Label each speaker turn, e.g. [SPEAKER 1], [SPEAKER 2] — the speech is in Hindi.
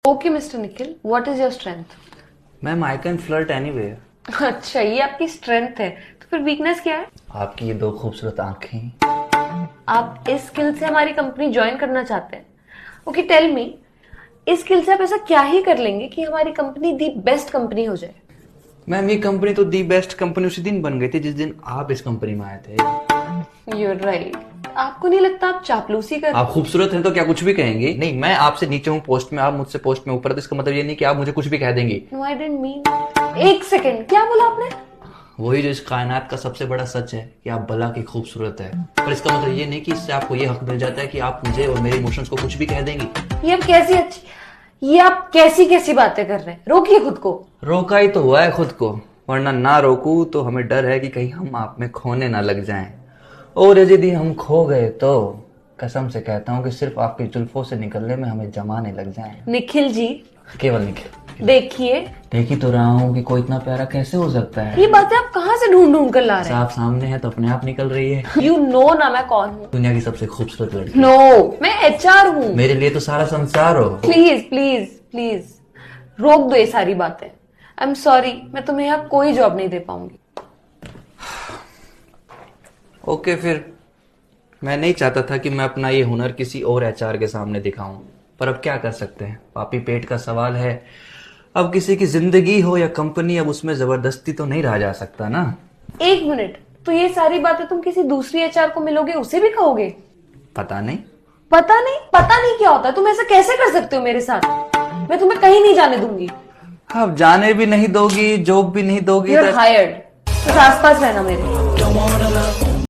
[SPEAKER 1] Okay mister Nikhil, what is your strength?
[SPEAKER 2] Ma'am I can flirt anywhere.
[SPEAKER 1] अच्छा, ये आपकी स्ट्रेंथ है, तो फिर वीकनेस क्या है?
[SPEAKER 2] आपकी ये दो खूबसूरत आंखें।
[SPEAKER 1] आप इस स्किल से हमारी कंपनी ज्वाइन करना चाहते हैं? ओके टेल मी, इस स्किल से आप ऐसा क्या ही कर लेंगे कि हमारी कंपनी दी बेस्ट कंपनी हो जाए?
[SPEAKER 2] मैम ये कंपनी तो दी बेस्ट कंपनी उसी दिन बन गई थी जिस दिन आप इस कंपनी में आए थे।
[SPEAKER 1] You're right. आपको नहीं लगता आप चापलूसी कर?
[SPEAKER 2] आप खूबसूरत हैं तो क्या कुछ भी कहेंगे? नहीं, मैं आपसे नीचे हूँ पोस्ट में, आप मुझसे पोस्ट में ऊपर, तो इसका मतलब ये नहीं कि आप मुझे कुछ भी कह देंगी।
[SPEAKER 1] No I didn't mean. एक सेकेंड, क्या बोला आपने?
[SPEAKER 2] वही जो इस कायनात का सबसे बड़ा सच है कि आप भला की खूबसूरत है, पर इसका मतलब ये नहीं कि इससे आपको ये हक मिल जाता है कि आप मुझे और मेरे इमोशंस को कुछ भी कह देंगी।
[SPEAKER 1] ये आप कैसी बातें कर रहे हैं? रोकिए खुद को।
[SPEAKER 2] रोका ही तो हुआ है खुद को, वरना ना रोकू तो हमें डर है कि कहीं हम आप में खोने ना लग जाएं, और यदि हम खो गए तो कसम से कहता हूँ कि सिर्फ आपकी जुल्फों से निकलने में हमें जमाने लग जाएं।
[SPEAKER 1] निखिल जी,
[SPEAKER 2] केवल निखिल।
[SPEAKER 1] देखिए,
[SPEAKER 2] देख ही तो रहा हूँ कि कोई इतना प्यारा कैसे हो सकता है।
[SPEAKER 1] ये बातें आप कहाँ से ढूंढ कर ला रहे हैं?
[SPEAKER 2] आप सामने है तो अपने आप निकल रही है।
[SPEAKER 1] यू नो ना मैं कौन हूँ?
[SPEAKER 2] दुनिया की सबसे खूबसूरत लड़की।
[SPEAKER 1] नो, मैं HR हूँ।
[SPEAKER 2] मेरे लिए तो सारा संसार हो।
[SPEAKER 1] प्लीज प्लीज प्लीज रोक दो ये सारी बातें। आई एम सॉरी, मैं तुम्हें यहाँ कोई जॉब नहीं दे पाऊंगी।
[SPEAKER 2] ओके, फिर मैं नहीं चाहता था कि मैं अपना ये हुनर किसी और HR के सामने दिखाऊं, पर अब क्या कर सकते हैं, पापी पेट का सवाल है। अब किसी की जिंदगी हो या कंपनी, अब उसमें जबरदस्ती तो नहीं रहा जा सकता ना।
[SPEAKER 1] एक मिनट, तो ये सारी बातें तुम किसी दूसरी HR को मिलोगे उसे भी कहोगे?
[SPEAKER 2] पता नहीं।
[SPEAKER 1] पता नहीं क्या होता है? तुम ऐसा कैसे कर सकते हो मेरे साथ? मैं तुम्हें कहीं नहीं जाने दूंगी।
[SPEAKER 2] अब जाने भी नहीं दोगी, जॉब भी नहीं दोगी।
[SPEAKER 1] You're hired। बस आसपास रहना मेरे।